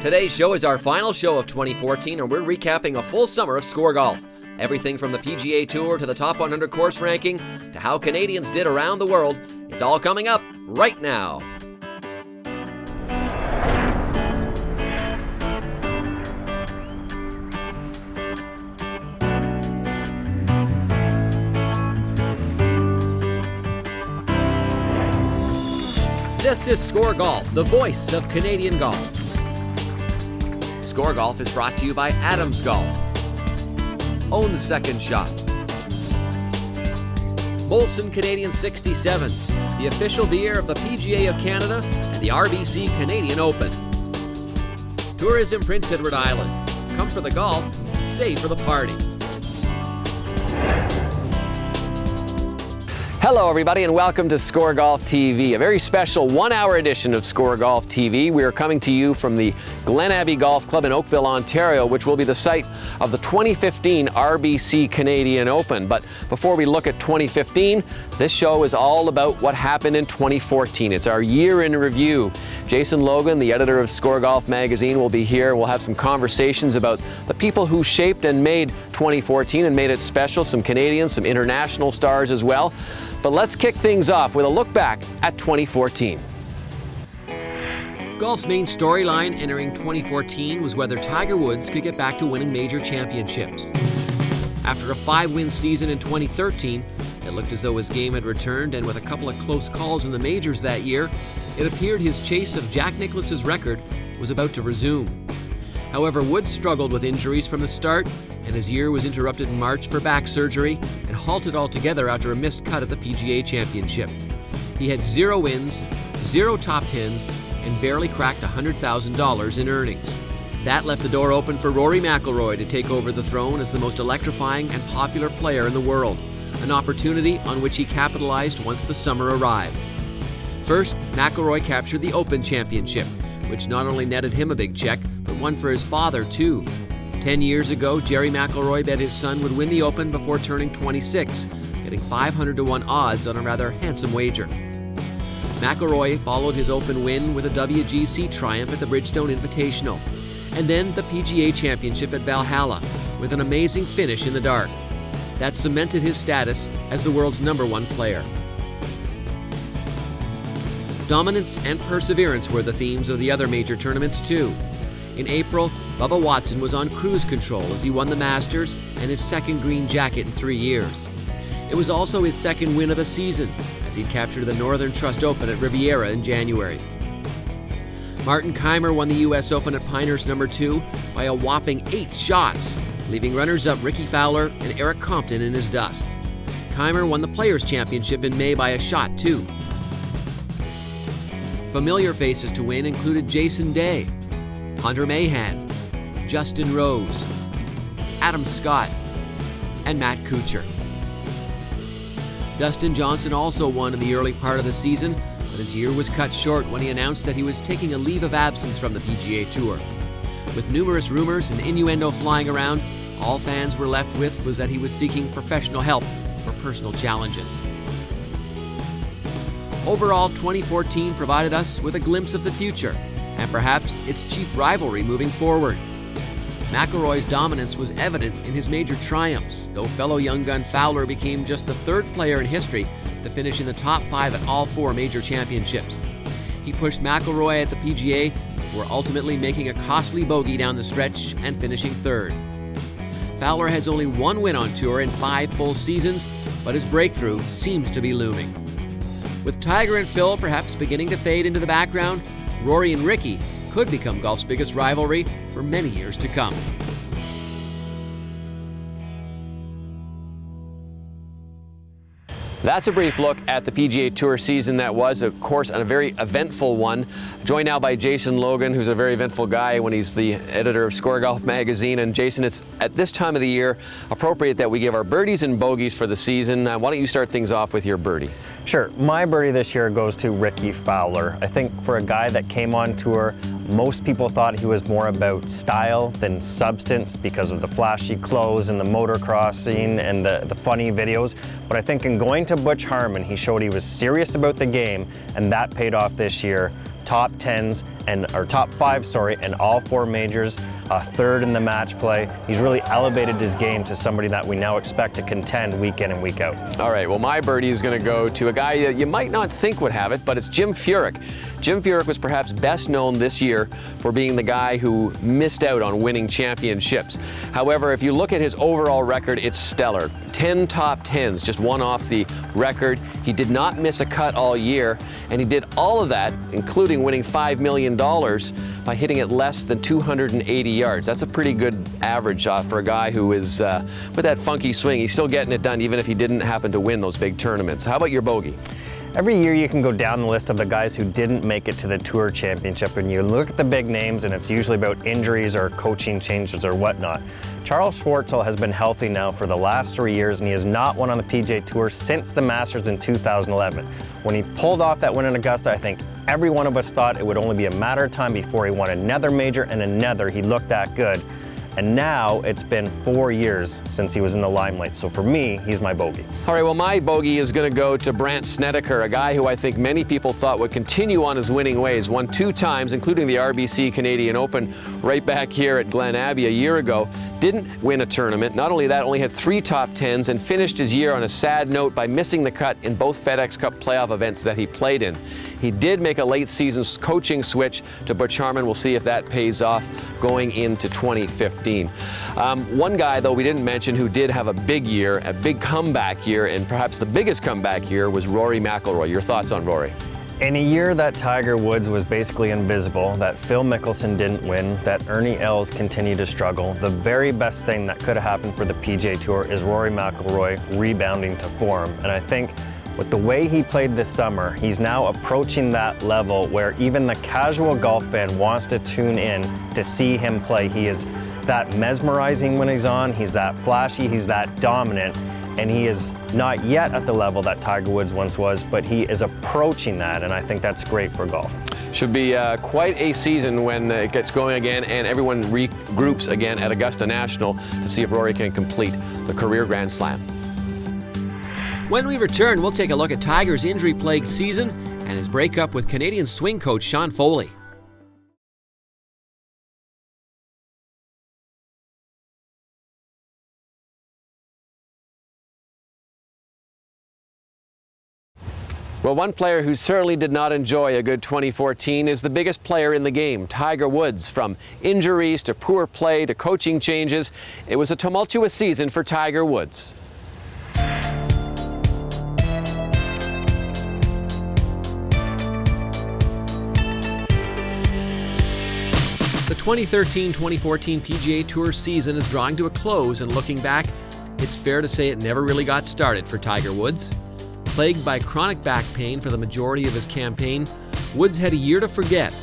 Today's show is our final show of 2014, and we're recapping a full summer of SCOREGolf. Everything from the PGA Tour to the top 100 course ranking to how Canadians did around the world. It's all coming up right now. This is SCOREGolf, the voice of Canadian golf. SCOREGolf is brought to you by Adams Golf. Own the second shot. Molson Canadian 67, the official beer of the PGA of Canada and the RBC Canadian Open. Tourism Prince Edward Island. Come for the golf, stay for the party. Hello everybody and welcome to SCOREGolf TV, a very special one-hour edition of SCOREGolf TV. We are coming to you from the Glen Abbey Golf Club in Oakville, Ontario, which will be the site of the 2015 RBC Canadian Open. But before we look at 2015, this show is all about what happened in 2014. It's our year in review. Jason Logan, the editor of SCOREGolf magazine, will be here. We'll have some conversations about the people who shaped and made 2014 and made it special, some Canadians, some international stars as well. But let's kick things off with a look back at 2014. Golf's main storyline entering 2014 was whether Tiger Woods could get back to winning major championships. After a 5-win season in 2013, it looked as though his game had returned, and with a couple of close calls in the majors that year, it appeared his chase of Jack Nicklaus's record was about to resume. However, Woods struggled with injuries from the start, and his year was interrupted in March for back surgery and halted altogether after a missed cut at the PGA Championship. He had 0 wins, 0 top 10s, and barely cracked $100,000 in earnings. That left the door open for Rory McIlroy to take over the throne as the most electrifying and popular player in the world, an opportunity on which he capitalized once the summer arrived. First, McIlroy captured the Open Championship, which not only netted him a big check, but one for his father too. 10 years ago, Jerry McIlroy bet his son would win the Open before turning 26, getting 500-to-1 odds on a rather handsome wager. McIlroy followed his Open win with a WGC triumph at the Bridgestone Invitational, and then the PGA Championship at Valhalla, with an amazing finish in the dark. That cemented his status as the world's #1 player. Dominance and perseverance were the themes of the other major tournaments too. In April, Bubba Watson was on cruise control as he won the Masters and his second green jacket in 3 years. It was also his second win of the season, as he captured the Northern Trust Open at Riviera in January. Martin Kaymer won the US Open at Pinehurst #2 by a whopping 8 shots, leaving runners-up Ricky Fowler and Eric Compton in his dust. Kaymer won the Players' Championship in May by a shot too. Familiar faces to win included Jason Day, Hunter Mahan, Justin Rose, Adam Scott, and Matt Kuchar. Dustin Johnson also won in the early part of the season, but his year was cut short when he announced that he was taking a leave of absence from the PGA Tour. With numerous rumors and innuendo flying around, all fans were left with was that he was seeking professional help for personal challenges. Overall, 2014 provided us with a glimpse of the future, and perhaps its chief rivalry moving forward. McIlroy's dominance was evident in his major triumphs, though fellow young gun Fowler became just the 3rd player in history to finish in the top 5 at all 4 major championships. He pushed McIlroy at the PGA before ultimately making a costly bogey down the stretch and finishing 3rd. Fowler has only 1 win on tour in 5 full seasons, but his breakthrough seems to be looming. With Tiger and Phil perhaps beginning to fade into the background, Rory and Ricky could become golf's biggest rivalry for many years to come. That's a brief look at the PGA Tour season that was, of course, a very eventful one. Joined now by Jason Logan, who's a very eventful guy when he's the editor of SCOREGolf magazine. And Jason, it's at this time of the year appropriate that we give our birdies and bogeys for the season. Why don't you start things off with your birdie? Sure. My birdie this year goes to Ricky Fowler. I think for a guy that came on tour, most people thought he was more about style than substance because of the flashy clothes and the motocrossing and the funny videos. But I think in going to Butch Harmon, he showed he was serious about the game, and that paid off this year. Top 10s top 5, sorry, in all 4 majors, a 3rd in the match play. He's really elevated his game to somebody that we now expect to contend week in and week out. All right, well, my birdie is going to go to a guy that you might not think would have it, but it's Jim Furyk. Jim Furyk was perhaps best known this year for being the guy who missed out on winning championships. However, if you look at his overall record, it's stellar. 10 top 10s, just one off the record. He did not miss a cut all year, and he did all of that, including winning $5 million by hitting it less than 280 yards. That's a pretty good average for a guy who is, with that funky swing, he's still getting it done even if he didn't happen to win those big tournaments. How about your bogey? Every year you can go down the list of the guys who didn't make it to the Tour Championship, and you look at the big names and it's usually about injuries or coaching changes or whatnot. Charles Schwartzel has been healthy now for the last 3 years, and he has not won on the PGA Tour since the Masters in 2011. When he pulled off that win in Augusta, I think every one of us thought it would only be a matter of time before he won another major and another. He looked that good. And now it's been 4 years since he was in the limelight. So for me, he's my bogey. All right, well, my bogey is going to go to Brandt Snedeker, a guy who I think many people thought would continue on his winning ways. Won 2 times, including the RBC Canadian Open right back here at Glen Abbey a year ago. Didn't win a tournament. Not only that, only had 3 top 10s and finished his year on a sad note by missing the cut in both FedEx Cup playoff events that he played in. He did make a late season coaching switch to Butch Harmon. We'll see if that pays off going into 2015. One guy, though, we didn't mention who did have a big year, a big comeback year, and perhaps the biggest comeback year was Rory McIlroy. Your thoughts on Rory? In a year that Tiger Woods was basically invisible, that Phil Mickelson didn't win, that Ernie Els continued to struggle, the very best thing that could have happened for the PGA Tour is Rory McIlroy rebounding to form. And I think with the way he played this summer, he's now approaching that level where even the casual golf fan wants to tune in to see him play. He is that mesmerizing when he's on, he's that flashy, he's that dominant, and he is not yet at the level that Tiger Woods once was, but he is approaching that, and I think that's great for golf. Should be quite a season when it gets going again and everyone regroups again at Augusta National to see if Rory can complete the career Grand Slam. When we return, we'll take a look at Tiger's injury-plagued season and his breakup with Canadian swing coach Sean Foley. Well, one player who certainly did not enjoy a good 2014 is the biggest player in the game, Tiger Woods. From injuries to poor play to coaching changes, it was a tumultuous season for Tiger Woods. The 2013-2014 PGA Tour season is drawing to a close, and looking back, it's fair to say it never really got started for Tiger Woods. Plagued by chronic back pain for the majority of his campaign, Woods had a year to forget.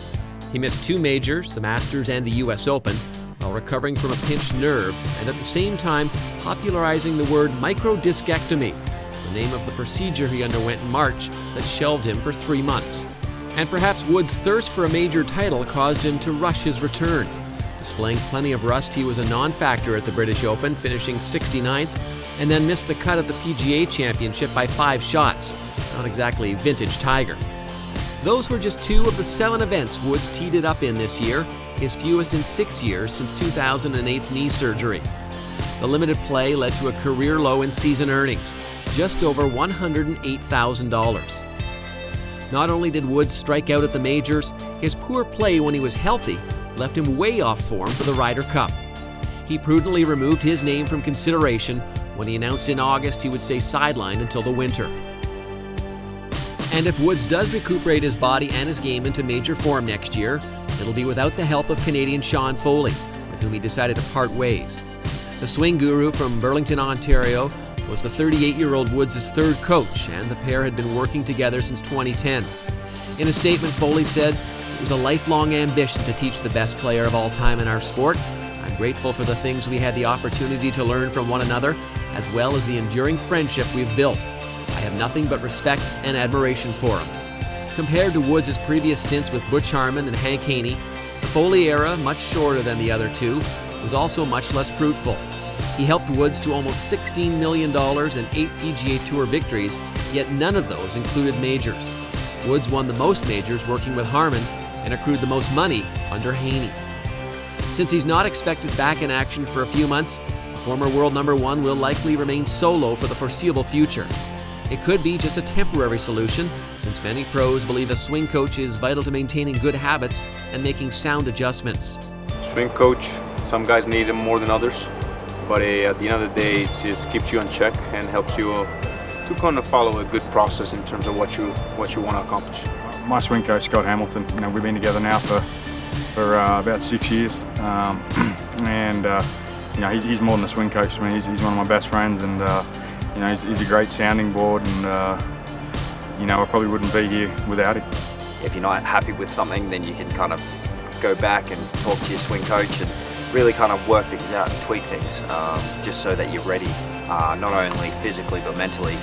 He missed 2 majors, the Masters and the US Open, while recovering from a pinched nerve and at the same time popularizing the word microdiscectomy, the name of the procedure he underwent in March that shelved him for 3 months. And perhaps Woods' thirst for a major title caused him to rush his return. Displaying plenty of rust, he was a non-factor at the British Open, finishing 69th, and then missed the cut at the PGA Championship by 5 shots. Not exactly vintage Tiger. Those were just 2 of the 7 events Woods teed it up in this year, his fewest in 6 years since 2008's knee surgery. The limited play led to a career low in season earnings, just over $108,000. Not only did Woods strike out at the majors, his poor play when he was healthy left him way off form for the Ryder Cup. He prudently removed his name from consideration when he announced in August he would stay sidelined until the winter. And if Woods does recuperate his body and his game into major form next year, it'll be without the help of Canadian Sean Foley, with whom he decided to part ways. The swing guru from Burlington, Ontario, was the 38-year-old Woods' 3rd coach, and the pair had been working together since 2010. In a statement, Foley said, "It was a lifelong ambition to teach the best player of all time in our sport. I'm grateful for the things we had the opportunity to learn from one another, as well as the enduring friendship we've built. I have nothing but respect and admiration for him." Compared to Woods' previous stints with Butch Harmon and Hank Haney, the Foley era, much shorter than the other 2, was also much less fruitful. He helped Woods to almost $16 million and 8 PGA Tour victories, yet none of those included majors. Woods won the most majors working with Harmon, and accrued the most money under Haney. Since he's not expected back in action for a few months, former world number one will likely remain solo for the foreseeable future. It could be just a temporary solution, since many pros believe a swing coach is vital to maintaining good habits and making sound adjustments. Swing coach, some guys need him more than others, but at the end of the day, it just keeps you in check and helps you to kind of follow a good process in terms of what you want to accomplish. My swing coach, Scott Hamilton, we've been together now for about 6 years, and he's more than a swing coach to me. He's one of my best friends, and he's a great sounding board, and I probably wouldn't be here without him. If you're not happy with something, then you can kind of go back and talk to your swing coach and really kind of work things out and tweak things, just so that you're ready, not only physically but mentally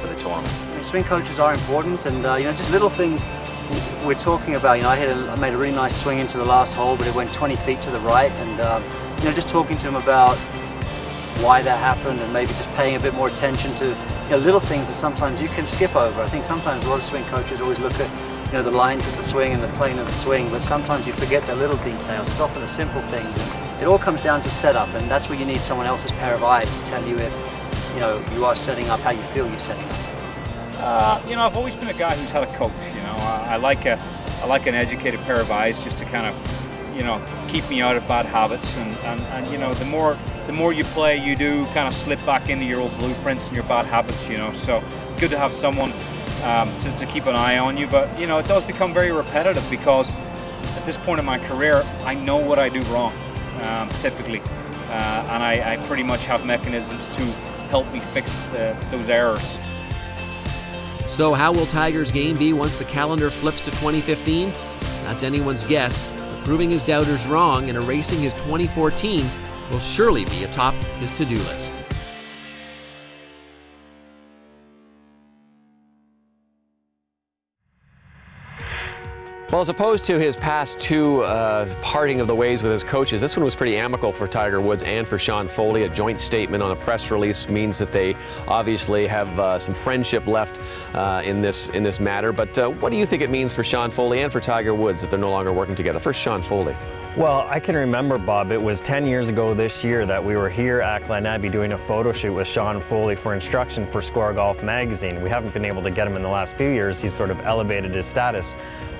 for the tournament. Swing coaches are important, and just little things we're talking about. I made a really nice swing into the last hole, but it went 20 feet to the right, and just talking to him about why that happened, and maybe just paying a bit more attention to little things that sometimes you can skip over. I think sometimes a lot of swing coaches always look at the lines of the swing and the plane of the swing, but sometimes you forget the little details. It's often the simple things, and it all comes down to setup, and that's where you need someone else's pair of eyes to tell you if you are setting up how you feel you're setting up. I've always been a guy who's had a coach. I like an educated pair of eyes just to kind of keep me out of bad habits, and the more you play, you do kind of slip back into your old blueprints and your bad habits, so it's good to have someone to keep an eye on you. But it does become very repetitive, because at this point in my career I know what I do wrong, typically, and I pretty much have mechanisms to help me fix those errors. So how will Tiger's game be once the calendar flips to 2015? That's anyone's guess, but proving his doubters wrong and erasing his 2014 will surely be atop his to-do list. Well, as opposed to his past two parting of the ways with his coaches, this one was pretty amicable for Tiger Woods and for Sean Foley. A joint statement on a press release means that they obviously have some friendship left in this matter. But what do you think it means for Sean Foley and for Tiger Woods that they're no longer working together? First, Sean Foley. Well, I can remember, Bob, it was 10 years ago this year that we were here at Glen Abbey doing a photo shoot with Sean Foley for instruction for SCOREGolf magazine. We haven't been able to get him in the last few years. He's sort of elevated his status.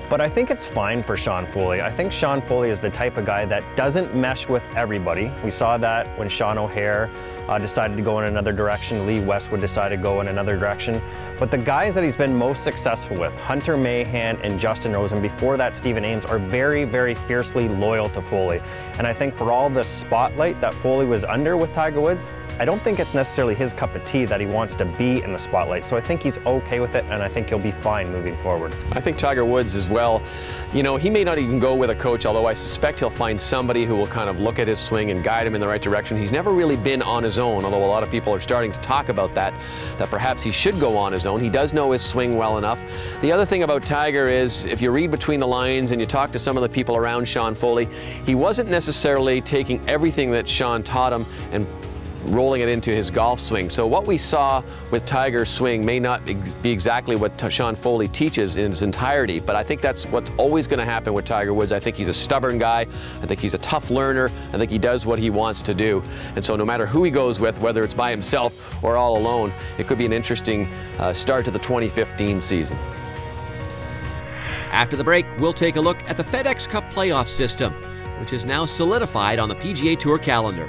But I think it's fine for Sean Foley. I think Sean Foley is the type of guy that doesn't mesh with everybody. We saw that when Sean O'Hare decided to go in another direction, Lee Westwood decided to go in another direction. But the guys that he's been most successful with, Hunter Mahan and Justin Rose, and before that Stephen Ames, are very, very fiercely loyal to Foley. And I think for all the spotlight that Foley was under with Tiger Woods, I don't think it's necessarily his cup of tea that he wants to be in the spotlight. So I think he's okay with it, and I think he'll be fine moving forward. I think Tiger Woods as well, he may not even go with a coach, although I suspect he'll find somebody who will kind of look at his swing and guide him in the right direction. He's never really been on his own, although a lot of people are starting to talk about that perhaps he should go on his own. He does know his swing well enough. The other thing about Tiger is, if you read between the lines and you talk to some of the people around Sean Foley, he wasn't necessarily taking everything that Sean taught him and rolling it into his golf swing. So what we saw with Tiger's swing may not be exactly what Sean Foley teaches in its entirety, but I think that's what's always going to happen with Tiger Woods. I think he's a stubborn guy. I think he's a tough learner. I think he does what he wants to do. And so no matter who he goes with, whether it's by himself or all alone, it could be an interesting start to the 2015 season. After the break, we'll take a look at the FedEx Cup playoff system, which is now solidified on the PGA Tour calendar.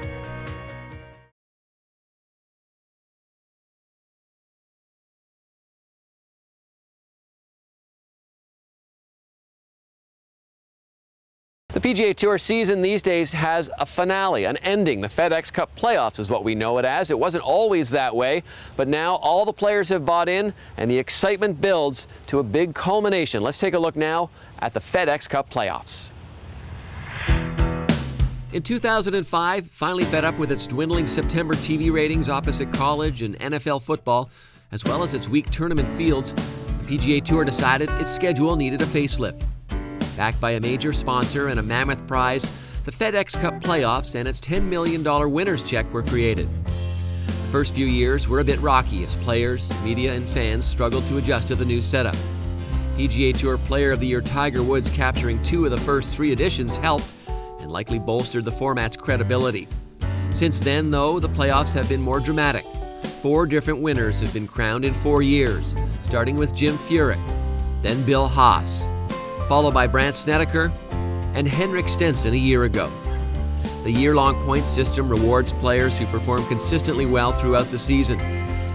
The PGA Tour season these days has a finale, an ending. The FedEx Cup playoffs is what we know it as. It wasn't always that way, but now all the players have bought in and the excitement builds to a big culmination. Let's take a look now at the FedEx Cup playoffs. In 2005, finally fed up with its dwindling September TV ratings opposite college and NFL football, as well as its weak tournament fields, the PGA Tour decided its schedule needed a facelift. Backed by a major sponsor and a mammoth prize, the FedEx Cup playoffs and its $10 million winner's check were created. The first few years were a bit rocky as players, media, and fans struggled to adjust to the new setup. PGA Tour Player of the Year Tiger Woods capturing 2 of the first 3 editions helped and likely bolstered the format's credibility. Since then, though, the playoffs have been more dramatic. 4 different winners have been crowned in 4 years, starting with Jim Furyk, then Bill Haas, followed by Brandt Snedeker and Henrik Stenson a year ago. The year-long points system rewards players who perform consistently well throughout the season.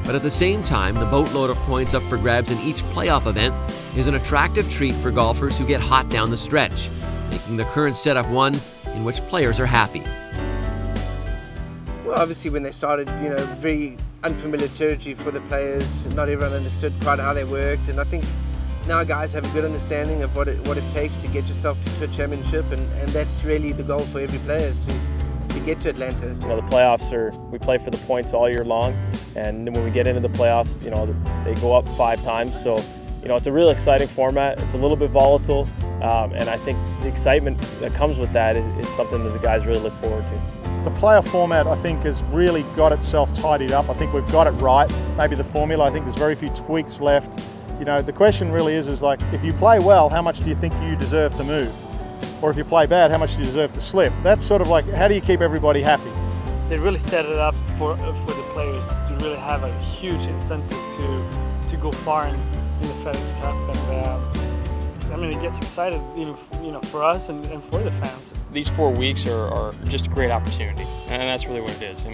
But at the same time, the boatload of points up for grabs in each playoff event is an attractive treat for golfers who get hot down the stretch, making the current setup one in which players are happy. Well, obviously when they started, very unfamiliar territory for the players. Not everyone understood quite how they worked, and I think now guys have a good understanding of what it takes to get yourself to a championship, and that's really the goal for every player, is to get to Atlanta. The playoffs we play for the points all year long, and then when we get into the playoffs, they go up 5 times. So, it's a really exciting format. It's a little bit volatile, and I think the excitement that comes with that is something that the guys really look forward to. The playoff format, I think, has really got itself tidied up. I think we've got it right. Maybe the formula, I think there's very few tweaks left. The question really is like, if you play well, how much do you think you deserve to move? Or if you play bad, how much do you deserve to slip? That's sort of like, how do you keep everybody happy? They really set it up for the players to really have a huge incentive to go far in the FedEx Cup, and it gets excited even for us and for the fans. These 4 weeks are just a great opportunity, and that's really what it is.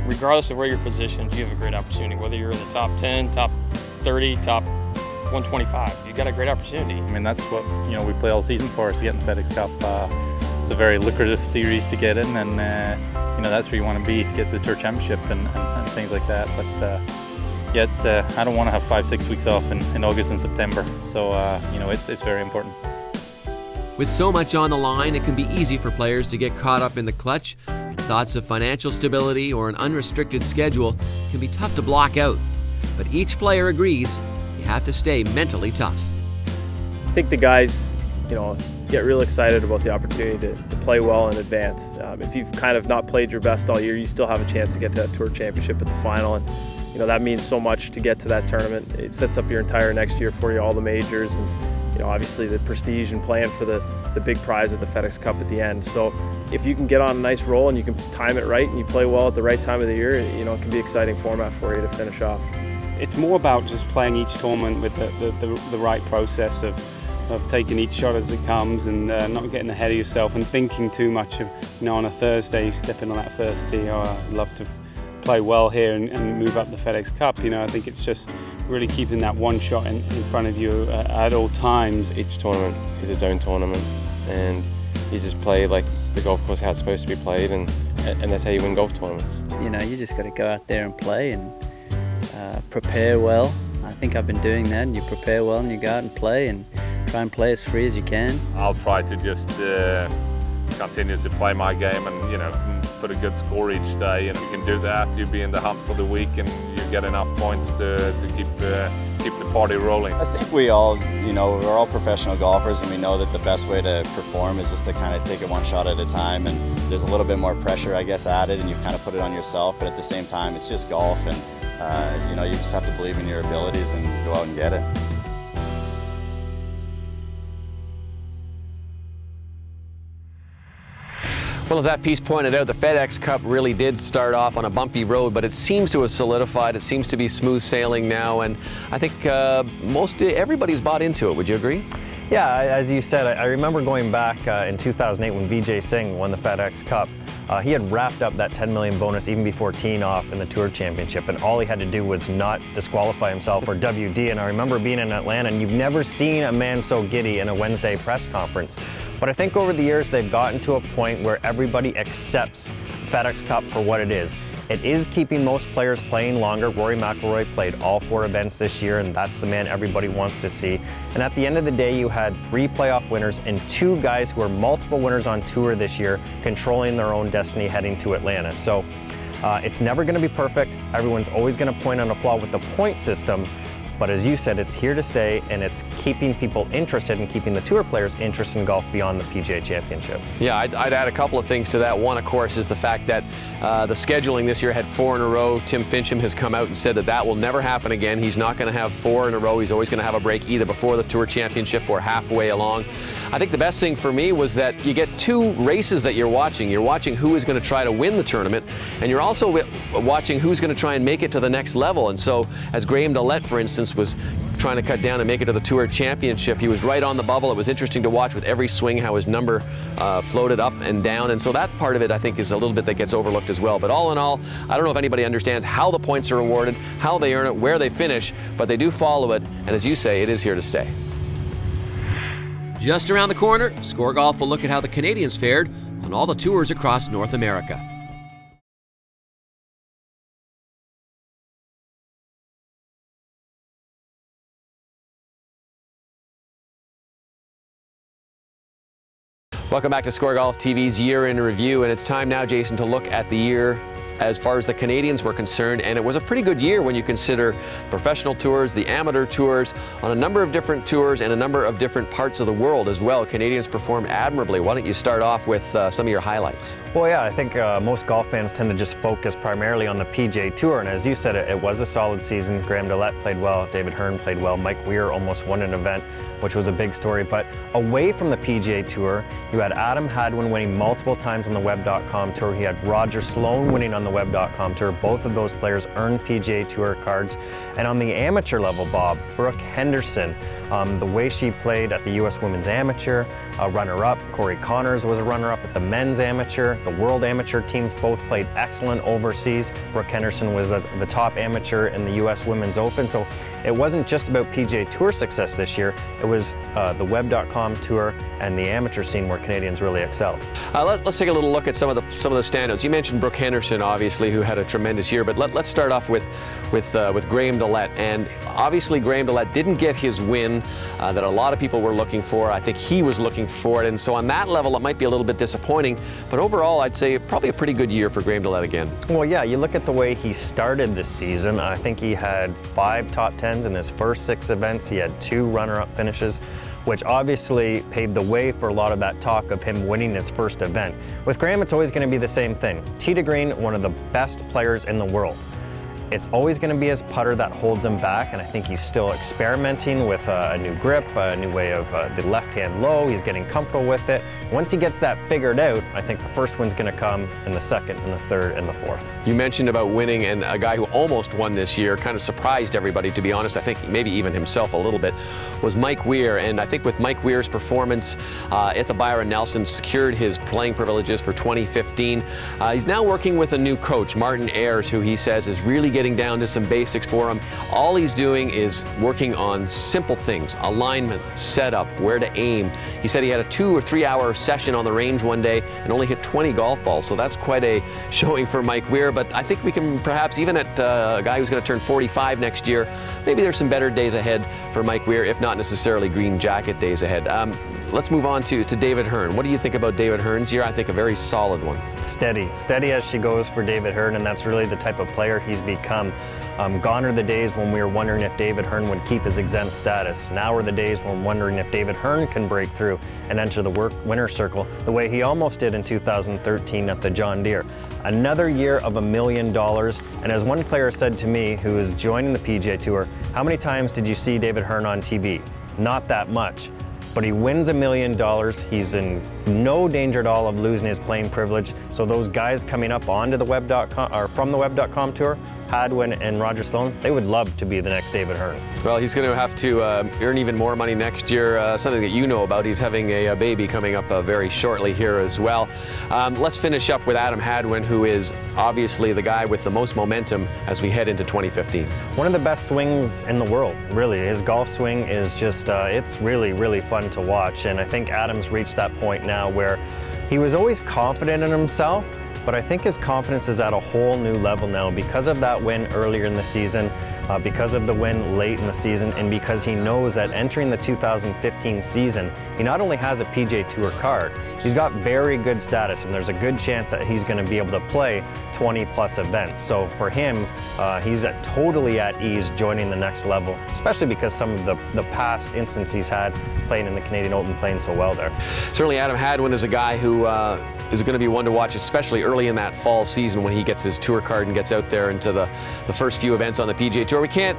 Regardless of where you're positioned, you have a great opportunity. Whether you're in the top 10, top 30, top 125, you got a great opportunity. That's what we play all season for, is to get in the FedEx Cup. It's a very lucrative series to get in, and that's where you want to be to get to the Tour Championship and things like that. But yeah, I don't want to have 5-6 weeks off in August and September, so it's very important. With so much on the line, it can be easy for players to get caught up in the clutch, and thoughts of financial stability or an unrestricted schedule can be tough to block out. But each player agrees you have to stay mentally tough. I think the guys, get real excited about the opportunity to play well in advance. If you've kind of not played your best all year, you still have a chance to get to that Tour Championship at the final, and that means so much to get to that tournament. It sets up your entire next year for you, all the majors, and obviously the prestige and playing for the big prize at the FedEx Cup at the end. So if you can get on a nice roll and you can time it right and you play well at the right time of the year, it can be an exciting format for you to finish off. It's more about just playing each tournament with the right process of taking each shot as it comes, and not getting ahead of yourself and thinking too much of, on a Thursday stepping on that first tee, I'd love to play well here and move up the FedEx Cup. I think it's just really keeping that one shot in front of you at all times. Each tournament is its own tournament, and you just play like the golf course how it's supposed to be played, and that's how you win golf tournaments. You just got to go out there and play and prepare well. I think I've been doing that, and you prepare well and you go out and play and try and play as free as you can. I'll try to just continue to play my game and put a good score each day, and if you can do that, you'll be in the hunt for the week and you get enough points to keep the party rolling. I think we all, we're all professional golfers, and we know that the best way to perform is just to kind of take it one shot at a time, and there's a little bit more pressure, I guess, added, and you kind of put it on yourself, but at the same time it's just golf, and you just have to believe in your abilities and go out and get it. Well, as that piece pointed out, the FedEx Cup really did start off on a bumpy road, but it seems to have solidified. It seems to be smooth sailing now, and I think everybody's bought into it. Would you agree? Yeah, as you said, I remember going back in 2008 when Vijay Singh won the FedEx Cup. He had wrapped up that $10 million bonus even before teeing off in the Tour Championship, and all he had to do was not disqualify himself for WD. And I remember being in Atlanta, and you've never seen a man so giddy in a Wednesday press conference. But I think over the years they've gotten to a point where everybody accepts FedEx Cup for what it is. It is keeping most players playing longer. Rory McIlroy played all 4 events this year, and that's the man everybody wants to see. And at the end of the day, you had 3 playoff winners and 2 guys who are multiple winners on tour this year, controlling their own destiny heading to Atlanta. So it's never going to be perfect. Everyone's always going to point on a flaw with the point system. But as you said, it's here to stay, and it's keeping people interested and keeping the tour players interested in golf beyond the PGA Championship. Yeah, I'd add a couple of things to that. One, of course, is the fact that the scheduling this year had 4 in a row. Tim Fincham has come out and said that that will never happen again. He's not going to have 4 in a row. He's always going to have a break either before the Tour Championship or halfway along. I think the best thing for me was that you get 2 races that you're watching. You're watching who is going to try to win the tournament, and you're also watching who's going to try and make it to the next level. And so, as Graham Dillette, for instance, was trying to cut down and make it to the Tour Championship, he was right on the bubble. It was interesting to watch with every swing how his number floated up and down, and so that part of it I think is a little bit that gets overlooked as well. But all in all, I don't know if anybody understands how the points are awarded, how they earn it, where they finish, but they do follow it, and as you say, it is here to stay. Just around the corner, ScoreGolf will look at how the Canadians fared on all the tours across North America. Welcome back to ScoreGolf TV's Year in Review, and it's time now, Jason, to look at the year as far as the Canadians were concerned, and it was a pretty good year when you consider professional tours, the amateur tours, on a number of different tours and a number of different parts of the world as well. Canadians performed admirably. Why don't you start off with some of your highlights? Well, yeah, I think most golf fans tend to just focus primarily on the PGA Tour, and as you said, it was a solid season. Graham Dillette played well, David Hearn played well, Mike Weir almost won an event, which was a big story. But away from the PGA Tour, you had Adam Hadwin winning multiple times on the Web.com Tour. He had Roger Sloan winning on the Web.com Tour. Both of those players earned PGA Tour cards. And on the amateur level, Bob, Brooke Henderson, the way she played at the U.S. Women's Amateur, a runner-up. Corey Connors was a runner-up at the Men's Amateur. The World Amateur teams both played excellent overseas. Brooke Henderson was the top amateur in the U.S. Women's Open. So it wasn't just about PGA Tour success this year. It was the Web.com Tour and the amateur scene where Canadians really excelled. Let's take a little look at some of the standouts. You mentioned Brooke Henderson, obviously, who had a tremendous year. But let's start off with Graham Dillette. And obviously, Graham Dillette didn't get his win that a lot of people were looking for. I think he was looking for it, and so on that level, it might be a little bit disappointing. But overall, I'd say probably a pretty good year for Graham Dillette again. Well, yeah, you look at the way he started this season. I think he had 5 top 10s in his first 6 events. He had 2 runner-up finishes, which obviously paved the way for a lot of that talk of him winning his first event. With Graham, it's always going to be the same thing. Tee to green, one of the best players in the world. It's always going to be his putter that holds him back, and I think he's still experimenting with a new grip, a new way of the left-hand low. He's getting comfortable with it. Once he gets that figured out, I think the first win's going to come in the second and the third and the fourth. You mentioned about winning, and a guy who almost won this year, kind of surprised everybody, to be honest. I think maybe even himself a little bit, was Mike Weir. And I think with Mike Weir's performance at the Byron Nelson, secured his playing privileges for 2015. He's now working with a new coach, Martin Ayers, who he says is really getting down to some basics for him. All he's doing is working on simple things: alignment, setup, where to aim. He said he had a 2 or 3 hour session on the range one day and only hit 20 golf balls, so that's quite a showing for Mike Weir. But I think we can perhaps, even at a guy who's going to turn 45 next year, maybe there's some better days ahead for Mike Weir, if not necessarily green jacket days ahead. Let's move on to David Hearn. What do you think about David Hearn's year? I think a very solid one. Steady as she goes for David Hearn, and that's really the type of player he's become. Gone are the days when we were wondering if David Hearn would keep his exempt status. Now are the days when we're wondering if David Hearn can break through and enter the winner's circle the way he almost did in 2013 at the John Deere. Another year of $1 million, and as one player said to me who is joining the PGA Tour, how many times did you see David Hearn on TV? Not that much. But he wins $1 million. He's in no danger at all of losing his playing privilege. So those guys coming up onto the Web.com or from the Web.com Tour, Hadwin and Roger Sloan, they would love to be the next David Hearn. Well, he's going to have to earn even more money next year, something that you know about. He's having a baby coming up very shortly here as well. Let's finish up with Adam Hadwin, who is obviously the guy with the most momentum as we head into 2015. One of the best swings in the world, really. His golf swing is just, it's really, really fun to watch. And I think Adam's reached that point now where he was always confident in himself, but I think his confidence is at a whole new level now because of that win earlier in the season. because of the win late in the season and because he knows that entering the 2015 season, he not only has a PGA Tour card, he's got very good status, and there's a good chance that he's going to be able to play 20+ events. So for him, he's totally at ease joining the next level, especially because some of the past instances he's had playing in the Canadian Open, playing so well there. Certainly Adam Hadwin is a guy who is going to be one to watch, especially early in that fall season when he gets his tour card and gets out there into the first few events on the PGA Tour. We can't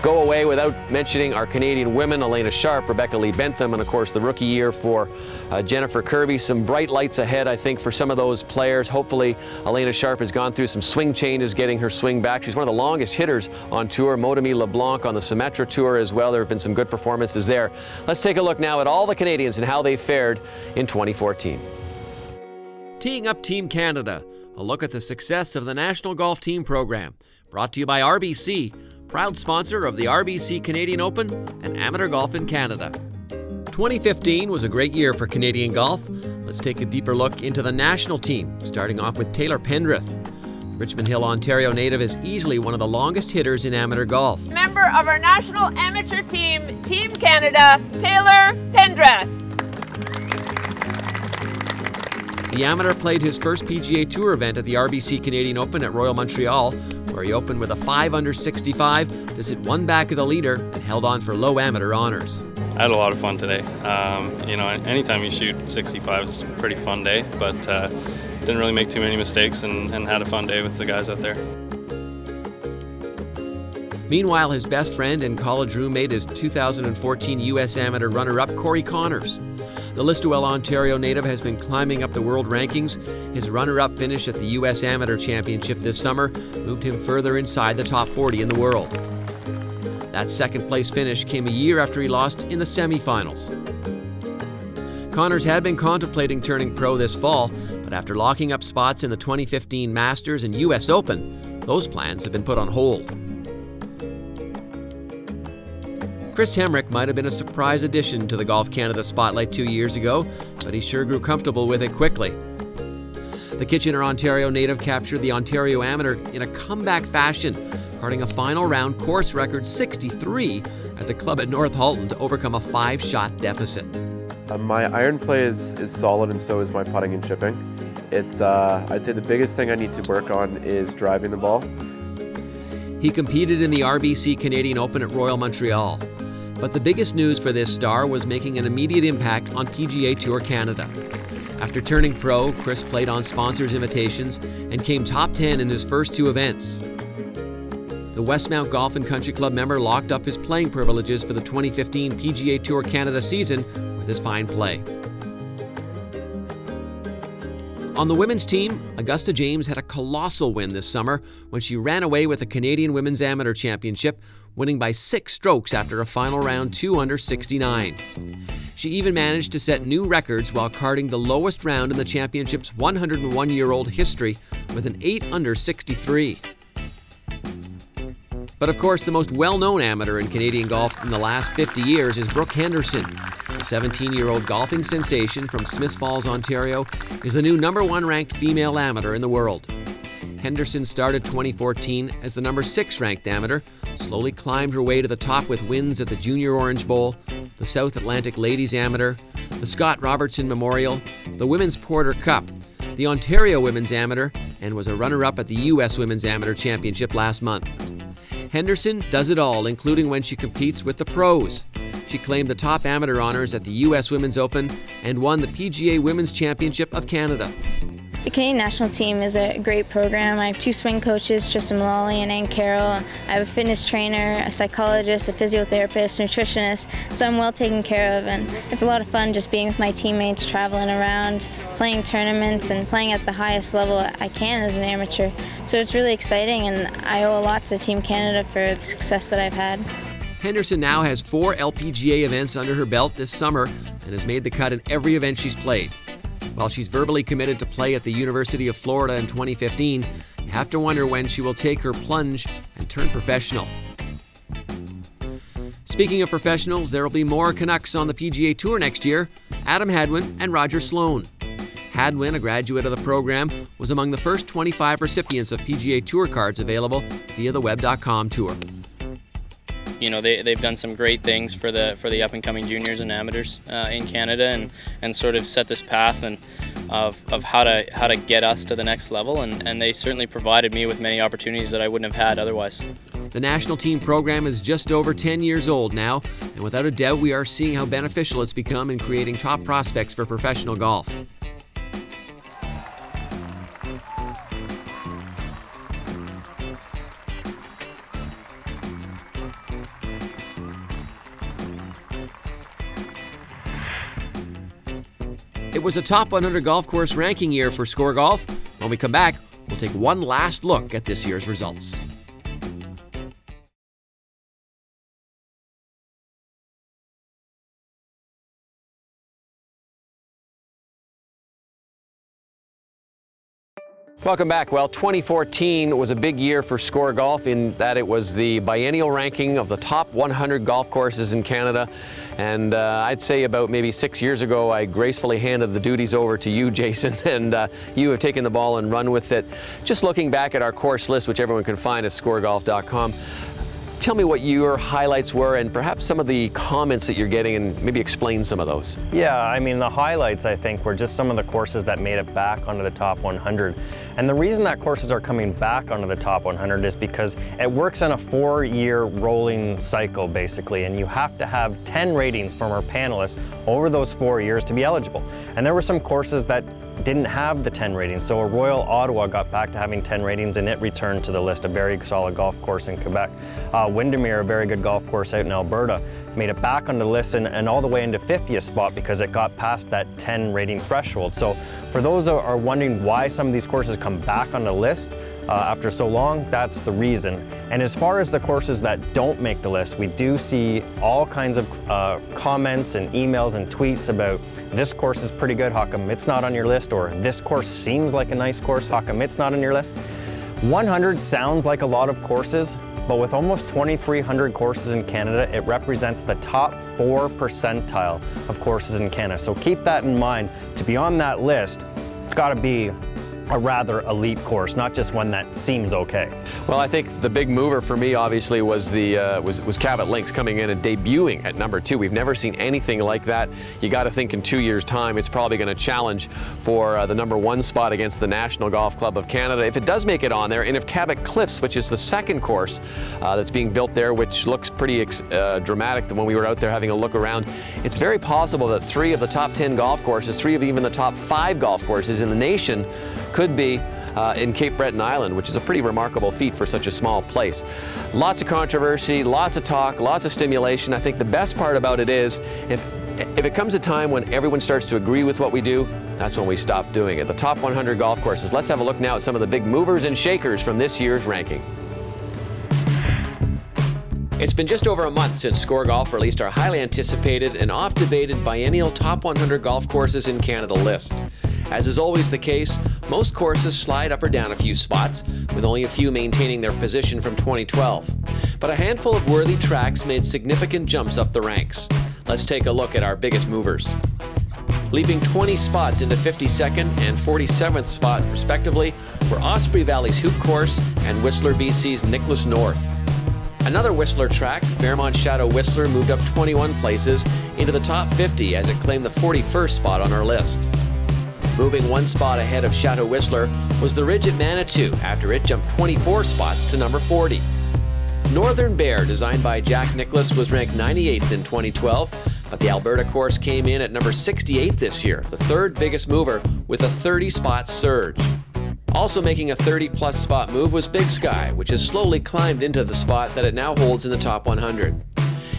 go away without mentioning our Canadian women, Elena Sharp, Rebecca Lee Bentham, and of course the rookie year for Jennifer Kirby. Some bright lights ahead, I think, for some of those players. Hopefully Elena Sharp has gone through some swing changes, getting her swing back. She's one of the longest hitters on tour. Modemi LeBlanc on the Symetra Tour as well. There have been some good performances there. Let's take a look now at all the Canadians and how they fared in 2014. Teeing up Team Canada, a look at the success of the National Golf Team program. Brought to you by RBC, proud sponsor of the RBC Canadian Open and amateur golf in Canada. 2015 was a great year for Canadian golf. Let's take a deeper look into the national team, starting off with Taylor Pendrith. The Richmond Hill, Ontario native is easily one of the longest hitters in amateur golf. Member of our national amateur team, Team Canada, Taylor Pendrith. The amateur played his first PGA Tour event at the RBC Canadian Open at Royal Montreal, where he opened with a 5 under 65 to sit one back of the leader and held on for low amateur honors. I had a lot of fun today. You know, anytime you shoot 65, it's a pretty fun day, but didn't really make too many mistakes and had a fun day with the guys out there. Meanwhile, his best friend and college roommate is 2014 U.S. Amateur runner-up Corey Connors. The Listowel, Ontario native has been climbing up the world rankings. His runner-up finish at the U.S. Amateur Championship this summer moved him further inside the top 40 in the world. That second-place finish came a year after he lost in the semifinals. Connors had been contemplating turning pro this fall, but after locking up spots in the 2015 Masters and U.S. Open, those plans have been put on hold. Chris Hemrick might have been a surprise addition to the Golf Canada spotlight 2 years ago, but he sure grew comfortable with it quickly. The Kitchener, Ontario native captured the Ontario Amateur in a comeback fashion, carding a final round course record 63 at the club at North Halton to overcome a 5-shot deficit. My iron play is solid, and so is my putting and chipping. It's I'd say the biggest thing I need to work on is driving the ball. He competed in the RBC Canadian Open at Royal Montreal. But the biggest news for this star was making an immediate impact on PGA Tour Canada. After turning pro, Chris played on sponsors' invitations and came top 10 in his first 2 events. The Westmount Golf and Country Club member locked up his playing privileges for the 2015 PGA Tour Canada season with his fine play. On the women's team, Augusta James had a colossal win this summer when she ran away with the Canadian Women's Amateur Championship, winning by 6 strokes after a final round 2 under 69. She even managed to set new records while carding the lowest round in the championship's 101-year-old history with an 8 under 63. But of course, the most well-known amateur in Canadian golf in the last 50 years is Brooke Henderson. The 17-year-old golfing sensation from Smiths Falls, Ontario, is the new #1 ranked female amateur in the world. Henderson started 2014 as the #6 ranked amateur, slowly climbed her way to the top with wins at the Junior Orange Bowl, the South Atlantic Ladies Amateur, the Scott Robertson Memorial, the Women's Porter Cup, the Ontario Women's Amateur, and was a runner-up at the U.S. Women's Amateur Championship last month. Henderson does it all, including when she competes with the pros. She claimed the top amateur honors at the U.S. Women's Open and won the PGA Women's Championship of Canada. The Canadian national team is a great program. I have 2 swing coaches, Tristan Mullally and Ann Carroll. I have a fitness trainer, a psychologist, a physiotherapist, nutritionist, so I'm well taken care of, and it's a lot of fun just being with my teammates, traveling around, playing tournaments, and playing at the highest level I can as an amateur. So it's really exciting, and I owe a lot to Team Canada for the success that I've had. Henderson now has 4 LPGA events under her belt this summer and has made the cut in every event she's played. While she's verbally committed to play at the University of Florida in 2015, you have to wonder when she will take her plunge and turn professional. Speaking of professionals, there will be more Canucks on the PGA Tour next year, Adam Hadwin and Roger Sloan. Hadwin, a graduate of the program, was among the first 25 recipients of PGA Tour cards available via the Web.com Tour. You know, they've done some great things for the up and coming juniors and amateurs in Canada, and sort of set this path and of how to get us to the next level, and they certainly provided me with many opportunities that I wouldn't have had otherwise. The national team program is just over 10 years old now, and without a doubt we are seeing how beneficial it's become in creating top prospects for professional golf. It was a top 100 golf course ranking year for SCOREGolf. When we come back, we'll take one last look at this year's results. Welcome back. Well, 2014 was a big year for SCOREGolf in that it was the biennial ranking of the top 100 golf courses in Canada. And I'd say about maybe 6 years ago, I gracefully handed the duties over to you, Jason, and you have taken the ball and run with it. Just looking back at our course list, which everyone can find at scoregolf.com, tell me what your highlights were and perhaps some of the comments that you're getting, and maybe explain some of those. Yeah, I mean, the highlights, I think, were just some of the courses that made it back onto the top 100. And the reason that courses are coming back onto the top 100 is because it works on a 4-year rolling cycle, basically, and you have to have 10 ratings from our panelists over those 4 years to be eligible. And there were some courses that didn't have the 10 ratings. So a Royal Ottawa got back to having 10 ratings and it returned to the list, a very solid golf course in Quebec. Windermere, a very good golf course out in Alberta, made it back on the list and all the way into 50th spot because it got past that 10 rating threshold. So for those that are wondering why some of these courses come back on the list after so long, that's the reason. And as far as the courses that don't make the list, we do see all kinds of comments and emails and tweets about this course is pretty good, how come it's not on your list? Or this course seems like a nice course, how come it's not on your list? 100 sounds like a lot of courses, but with almost 2,300 courses in Canada, it represents the top 4 percentile of courses in Canada. So keep that in mind. To be on that list, it's got to be a rather elite course, not just one that seems okay. Well, I think the big mover for me obviously was the was Cabot Links coming in and debuting at number 2. We've never seen anything like that. You got to think in 2 years' time it's probably going to challenge for the number 1 spot against the National Golf Club of Canada if it does make it on there, and if Cabot Cliffs, which is the second course that's being built there, which looks pretty dramatic when we were out there having a look around, it's very possible that 3 of the top 10 golf courses, 3 of even the top 5 golf courses in the nation could be in Cape Breton Island, which is a pretty remarkable feat for such a small place. Lots of controversy, lots of talk, lots of stimulation. I think the best part about it is if it comes a time when everyone starts to agree with what we do, that's when we stop doing it. The top 100 golf courses. Let's have a look now at some of the big movers and shakers from this year's ranking. It's been just over a month since SCOREGolf released our highly anticipated and oft-debated biennial top 100 golf courses in Canada list. As is always the case, most courses slide up or down a few spots, with only a few maintaining their position from 2012. But a handful of worthy tracks made significant jumps up the ranks. Let's take a look at our biggest movers. Leaping 20 spots into 52nd and 47th spot, respectively, were Osprey Valley's Hoop Course and Whistler, BC's Nicholas North. Another Whistler track, Fairmont Shadow Whistler, moved up 21 places into the top 50 as it claimed the 41st spot on our list. Moving 1 spot ahead of Shadow Whistler was the Ridge at Manitou after it jumped 24 spots to number 40. Northern Bear, designed by Jack Nicklaus, was ranked 98th in 2012, but the Alberta course came in at number 68 this year, the 3rd biggest mover with a 30-spot surge. Also making a 30-plus spot move was Big Sky, which has slowly climbed into the spot that it now holds in the top 100.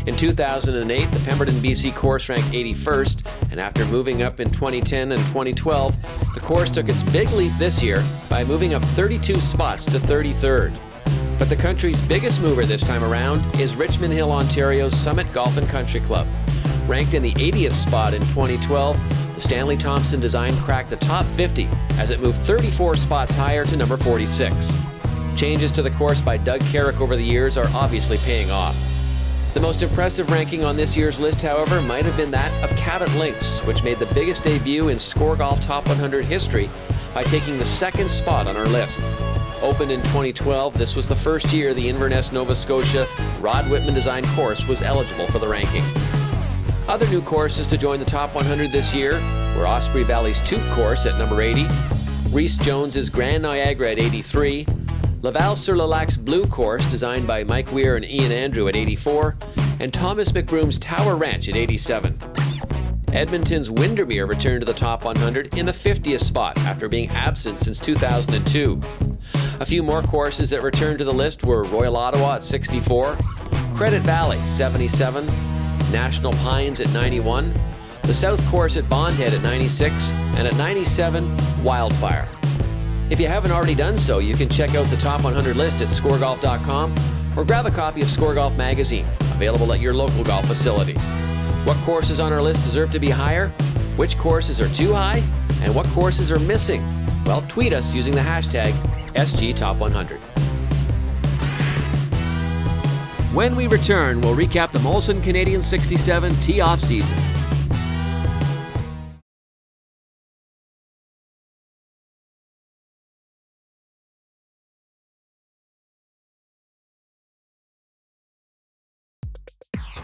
In 2008, the Pemberton, BC course ranked 81st, and after moving up in 2010 and 2012, the course took its big leap this year by moving up 32 spots to 33rd. But the country's biggest mover this time around is Richmond Hill, Ontario's Summit Golf and Country Club. Ranked in the 80th spot in 2012, the Stanley Thompson design cracked the top 50 as it moved 34 spots higher to number 46. Changes to the course by Doug Carrick over the years are obviously paying off. The most impressive ranking on this year's list, however, might have been that of Cabot Links, which made the biggest debut in SCOREGolf Top 100 history by taking the 2nd spot on our list. Opened in 2012, this was the first year the Inverness, Nova Scotia Rod Whitman designed course was eligible for the ranking. Other new courses to join the top 100 this year were Osprey Valley's Toot course at number 80, Rhys Jones's Grand Niagara at 83, Laval-sur-le-Lac's Blue course designed by Mike Weir and Ian Andrew at 84, and Thomas McBroom's Tower Ranch at 87. Edmonton's Windermere returned to the top 100 in the 50th spot after being absent since 2002. A few more courses that returned to the list were Royal Ottawa at 64, Credit Valley 77, National Pines at 91, the South Course at Bondhead at 96, and at 97, Wildfire. If you haven't already done so, you can check out the top 100 list at scoregolf.com or grab a copy of ScoreGolf magazine, available at your local golf facility. What courses on our list deserve to be higher? Which courses are too high? And what courses are missing? Well, tweet us using the hashtag SGTop100. When we return, we'll recap the Molson Canadian 67 tee-off season.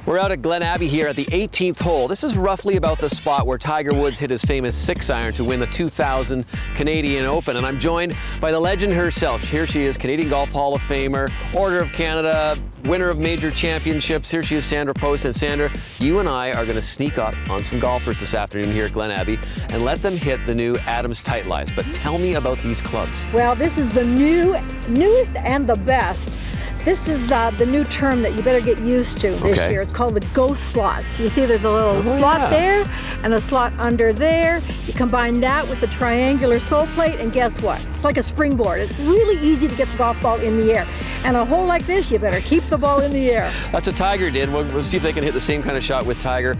We're out at Glen Abbey here at the 18th hole. This is roughly about the spot where Tiger Woods hit his famous 6-iron to win the 2000 Canadian Open. And I'm joined by the legend herself. Here she is, Canadian Golf Hall of Famer, Order of Canada, winner of major championships. Here she is, Sandra Post. And Sandra, you and I are going to sneak up on some golfers this afternoon here at Glen Abbey and let them hit the new Adams Tight Lies. But tell me about these clubs. Well, this is the newest and the best. This is the new term that you better get used to this year. It's called the ghost slots. You see there's a little slot there and a slot under there. You combine that with the triangular sole plate and guess what? It's like a springboard. It's really easy to get the golf ball in the air. And a hole like this, you better keep the ball in the air. That's what Tiger did. We'll see if they can hit the same kind of shot with Tiger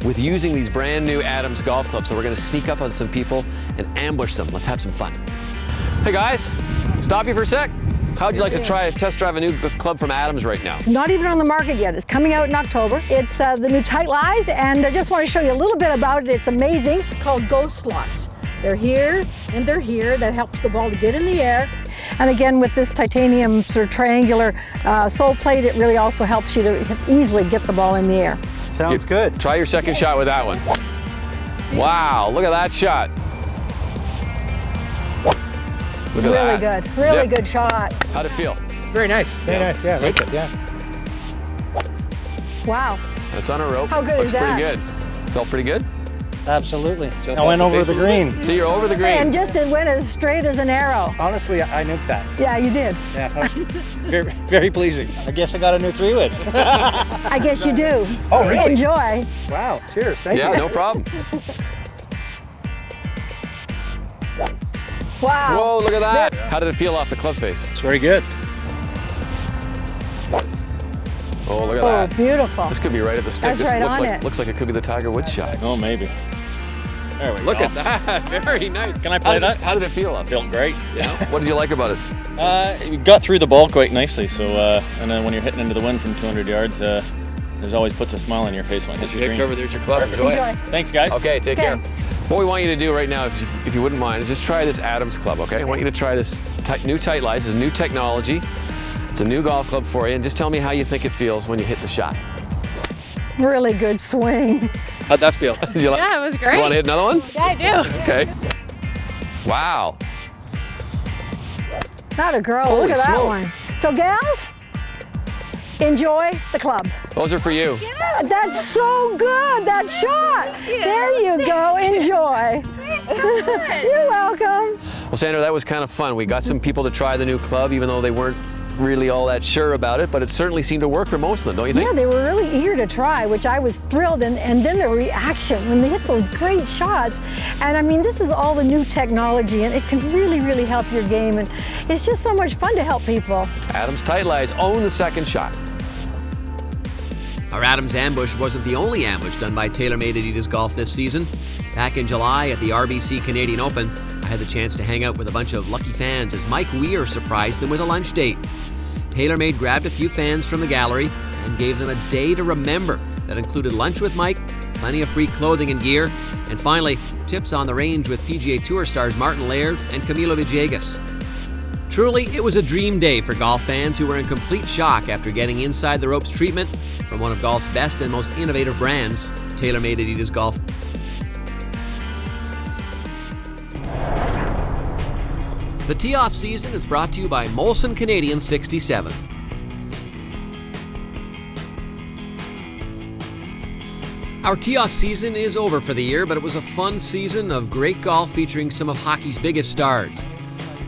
with using these brand new Adams golf clubs. So we're going to sneak up on some people and ambush them. Let's have some fun. Hey guys, stop you for a sec. How'd you like to try test drive a new club from Adams right now? It's not even on the market yet. It's coming out in October. It's the new Tight Lies, and I just want to show you a little bit about it. It's amazing. It's called ghost slots. They're here and they're here. That helps the ball to get in the air. And again, with this titanium sort of triangular sole plate, it really also helps you to easily get the ball in the air. Sounds good. Try your second shot with that one. Wow, look at that shot. Look at that. Good, really good shot. How'd it feel? Very nice. Very nice, yeah. Like it, yeah. Wow. That's on a rope. How good Looks is that? pretty good. Felt pretty good? Absolutely. I went over the green. See, you're over the green. And just it went as straight as an arrow. Honestly, I nuked that. Yeah, you did. Yeah, that was very, very pleasing. I guess I got a new 3-wood. I guess you do. Oh, really? Enjoy. Wow, cheers. Thank you. Yeah, no problem. Wow. Whoa, look at that. How did it feel off the club face? It's very good. Oh, look at that. Oh, beautiful. This could be right at the stick. That's This right looks like it could be the Tiger Woods shot. Oh, maybe. There we go. Look at that. Very nice. Can I play that? How did it feel off? Felt great. Yeah. What did you like about it? You got through the ball quite nicely. So, and then when you're hitting into the wind from 200 yards, there's always puts a smile on your face when it hits the green. Over there's your club. Enjoy. Thanks, guys. Okay, take care. What we want you to do right now, if you wouldn't mind, is just try this Adams club, okay? I want you to try this new Tight Lies. It's new technology. It's a new golf club for you, and just tell me how you think it feels when you hit the shot. Really good swing. How'd that feel? Did you like? Yeah, it was great. You want to hit another one? Yeah, I do. Okay. Wow. Not a girl. Holy Look at that smoke. one. So, gals, enjoy the club. Those are for you. Yeah, that's so good, that shot. There you go, enjoy. You're welcome. Well, Sandra, that was kind of fun. We got some people to try the new club, even though they weren't really all that sure about it, but it certainly seemed to work for most of them, don't you think? Yeah, they were really eager to try, which I was thrilled, and then their reaction when they hit those great shots. And I mean, this is all the new technology, and it can really, really help your game, and it's just so much fun to help people. Adams Tight Lies own the second shot. Our Adams ambush wasn't the only ambush done by TaylorMade Adidas Golf this season. Back in July at the RBC Canadian Open, I had the chance to hang out with a bunch of lucky fans as Mike Weir surprised them with a lunch date. TaylorMade grabbed a few fans from the gallery and gave them a day to remember that included lunch with Mike, plenty of free clothing and gear, and finally, tips on the range with PGA Tour stars Martin Laird and Camilo Villegas. Truly, it was a dream day for golf fans who were in complete shock after getting inside the ropes treatment from one of golf's best and most innovative brands, TaylorMade Adidas Golf. The Tee-Off season is brought to you by Molson Canadian 67. Our Tee-Off season is over for the year, but it was a fun season of great golf featuring some of hockey's biggest stars.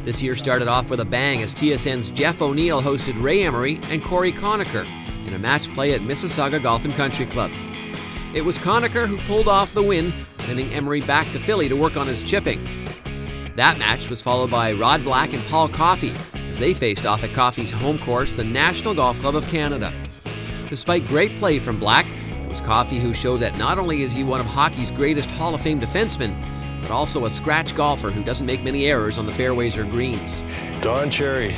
This year started off with a bang as TSN's Jeff O'Neill hosted Ray Emery and Corey Conacher in a match play at Mississauga Golf and Country Club. It was Conacher who pulled off the win, sending Emery back to Philly to work on his chipping. That match was followed by Rod Black and Paul Coffey as they faced off at Coffey's home course, the National Golf Club of Canada. Despite great play from Black, it was Coffey who showed that not only is he one of hockey's greatest Hall of Fame defensemen, but also a scratch golfer who doesn't make many errors on the fairways or greens. Don Cherry.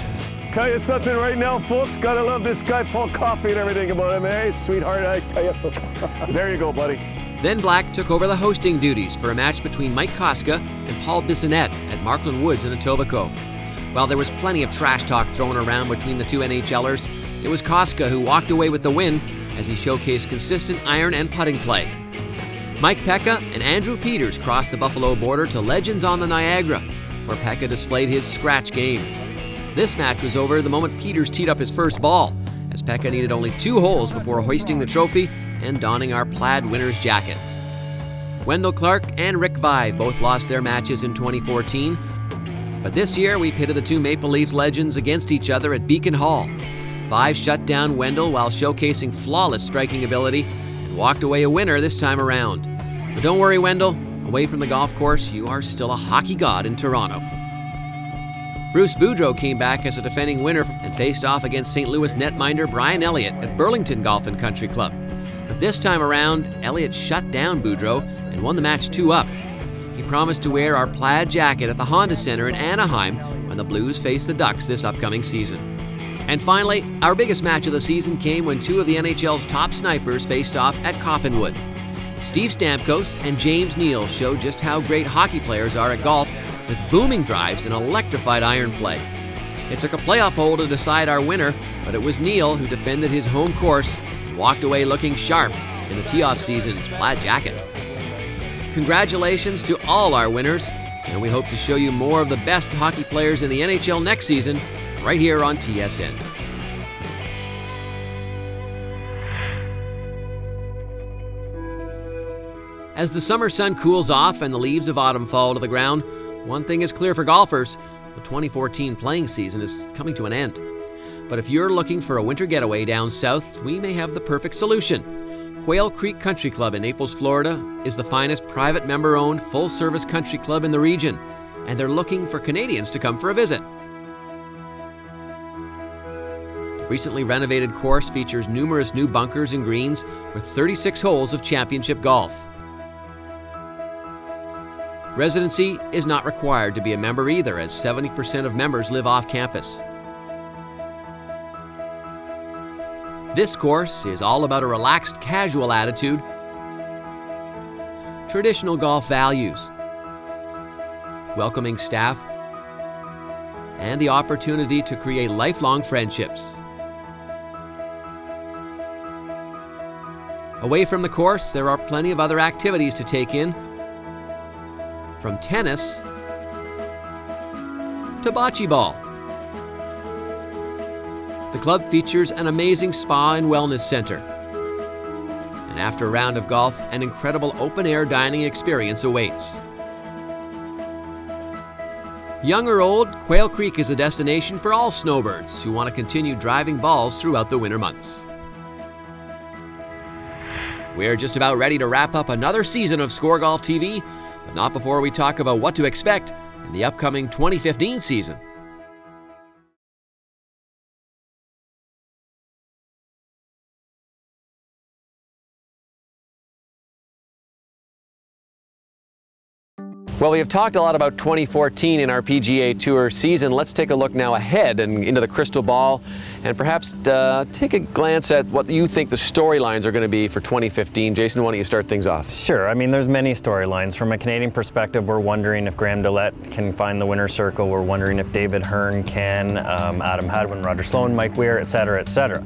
Tell you something right now, folks. Gotta love this guy, Paul Coffey, and everything about him, eh? Sweetheart, I tell you. There you go, buddy. Then Black took over the hosting duties for a match between Mike Koska and Paul Bissonnette at Markland Woods in Etobicoke. While there was plenty of trash talk thrown around between the two NHLers, it was Koska who walked away with the win as he showcased consistent iron and putting play. Mike Pekka and Andrew Peters crossed the Buffalo border to Legends on the Niagara, where Pekka displayed his scratch game. This match was over the moment Peters teed up his first ball, as Pekka needed only 2 holes before hoisting the trophy and donning our plaid winner's jacket. Wendell Clark and Rick Vive both lost their matches in 2014, but this year we pitted the two Maple Leafs legends against each other at Beacon Hall. Vive shut down Wendell while showcasing flawless striking ability and walked away a winner this time around. But don't worry, Wendell, away from the golf course, you are still a hockey god in Toronto. Bruce Boudreau came back as a defending winner and faced off against St. Louis netminder Brian Elliott at Burlington Golf and Country Club. But this time around, Elliott shut down Boudreau and won the match 2-up. He promised to wear our plaid jacket at the Honda Center in Anaheim when the Blues face the Ducks this upcoming season. And finally, our biggest match of the season came when 2 of the NHL's top snipers faced off at Coppenwood. Steve Stamkos and James Neal showed just how great hockey players are at golf with booming drives and electrified iron play. It took a playoff hole to decide our winner, but it was Neal who defended his home course and walked away looking sharp in the Tee-Off season's plaid jacket. Congratulations to all our winners, and we hope to show you more of the best hockey players in the NHL next season right here on TSN. As the summer sun cools off and the leaves of autumn fall to the ground, one thing is clear for golfers: the 2014 playing season is coming to an end. But if you're looking for a winter getaway down south, we may have the perfect solution. Quail Creek Country Club in Naples, Florida is the finest private member-owned full-service country club in the region, and they're looking for Canadians to come for a visit. The recently renovated course features numerous new bunkers and greens with 36 holes of championship golf. Residency is not required to be a member either, as 70% of members live off campus. This course is all about a relaxed, casual attitude, traditional golf values, welcoming staff, and the opportunity to create lifelong friendships. Away from the course, there are plenty of other activities to take in, from tennis to bocce ball. The club features an amazing spa and wellness center. And after a round of golf, an incredible open-air dining experience awaits. Young or old, Quail Creek is a destination for all snowbirds who want to continue driving balls throughout the winter months. We're just about ready to wrap up another season of SCOREGolf TV, but not before we talk about what to expect in the upcoming 2015 season. Well, we have talked a lot about 2014 in our PGA Tour season. Let's take a look now ahead and into the crystal ball and perhaps take a glance at what you think the storylines are going to be for 2015. Jason, why don't you start things off? Sure. I mean, there's many storylines. From a Canadian perspective, we're wondering if Graham Dillette can find the winner's circle. We're wondering if David Hearn can, Adam Hadwin, Roger Sloan, Mike Weir, etc., etc.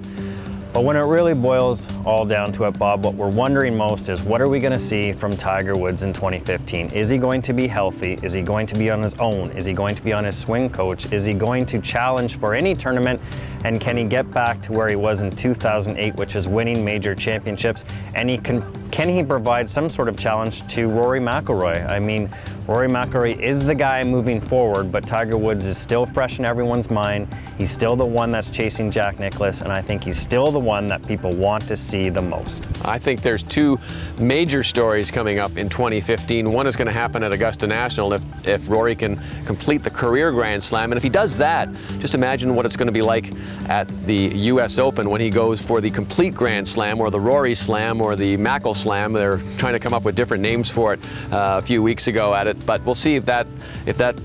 But when it really boils all down to it, Bob, what we're wondering most is what are we going to see from Tiger Woods in 2015? Is he going to be healthy? Is he going to be on his own? Is he going to be on his swing coach? Is he going to challenge for any tournament? And can he get back to where he was in 2008, which is winning major championships? And can he provide some sort of challenge to Rory McIlroy? I mean, Rory McIlroy is the guy moving forward, but Tiger Woods is still fresh in everyone's mind. He's still the one that's chasing Jack Nicklaus, and I think he's still the one that people want to see the most. I think there's two major stories coming up in 2015. One is going to happen at Augusta National if Rory can complete the career Grand Slam, and if he does that, just imagine what it's going to be like at the US Open when he goes for the complete Grand Slam, or the Rory Slam, or the Mackle Slam. They're trying to come up with different names for it a few weeks ago at it, but we'll see if that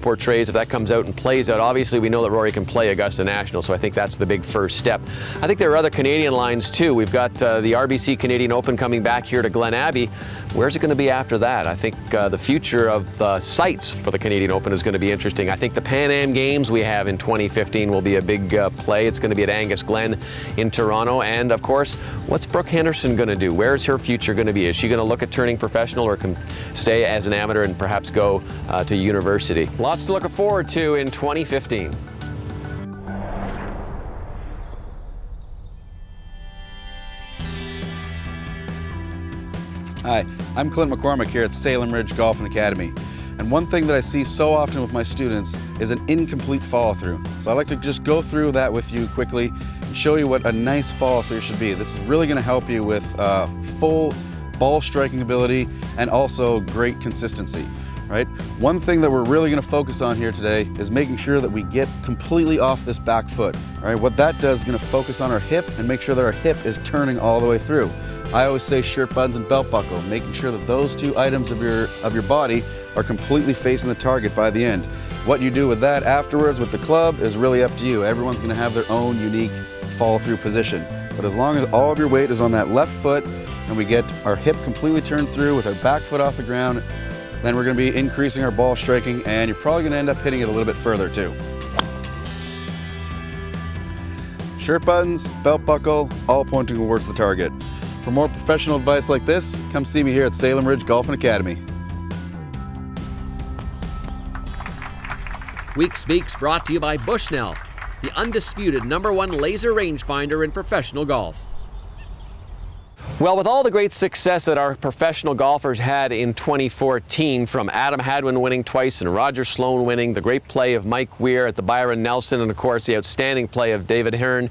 portrays, if that comes out and plays out. Obviously, we know that Rory can play Augusta National, so I think that's the big first step. I think there are other Canadian lines too. We've got the RBC Canadian Open coming back here to Glen Abbey. Where's it going to be after that? I think the future of sites for the Canadian Open is going to be interesting. I think the Pan Am Games we have in 2015 will be a big play. It's going to be at Angus Glen in Toronto. And of course, what's Brooke Henderson going to do? Where's her future going to be? Is she going to look at turning professional, or can stay as an amateur and perhaps go to university? Lots to look forward to in 2015. Hi, I'm Clint McCormick here at Salem Ridge Golf and Academy. And one thing that I see so often with my students is an incomplete follow-through. So I like to just go through that with you quickly and show you what a nice follow-through should be. This is really going to help you with full ball striking ability and also great consistency. Right? One thing that we're really going to focus on here today is making sure that we get completely off this back foot. Right? What that does is going to focus on our hip and make sure that our hip is turning all the way through. I always say shirt buttons and belt buckle, making sure that those two items of your body are completely facing the target by the end. What you do with that afterwards with the club is really up to you. Everyone's going to have their own unique follow-through position. But as long as all of your weight is on that left foot and we get our hip completely turned through with our back foot off the ground, then we're going to be increasing our ball striking, and you're probably going to end up hitting it a little bit further too. Shirt buttons, belt buckle, all pointing towards the target. For more professional advice like this, come see me here at Salem Ridge Golf and Academy. Week Speaks brought to you by Bushnell, the undisputed #1 laser rangefinder in professional golf. Well, with all the great success that our professional golfers had in 2014, from Adam Hadwin winning twice and Roger Sloan winning, the great play of Mike Weir at the Byron Nelson, and of course the outstanding play of David Hearn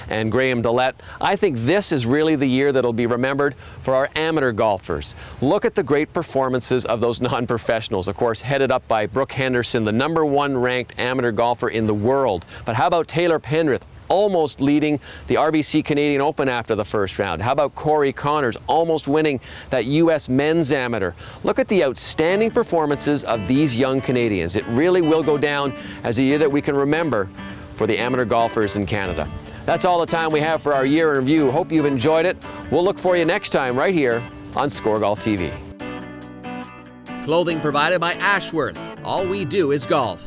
and Graham Dillette, I think this is really the year that'll be remembered for our amateur golfers. Look at the great performances of those non-professionals, of course headed up by Brooke Henderson, the #1 ranked amateur golfer in the world. But how about Taylor Pendrith, almost leading the RBC Canadian Open after the first round? How about Corey Connors, almost winning that US Men's Amateur? Look at the outstanding performances of these young Canadians. It really will go down as a year that we can remember for the amateur golfers in Canada. That's all the time we have for our year in review. Hope you've enjoyed it. We'll look for you next time right here on ScoreGolf TV. Clothing provided by Ashworth. All we do is golf.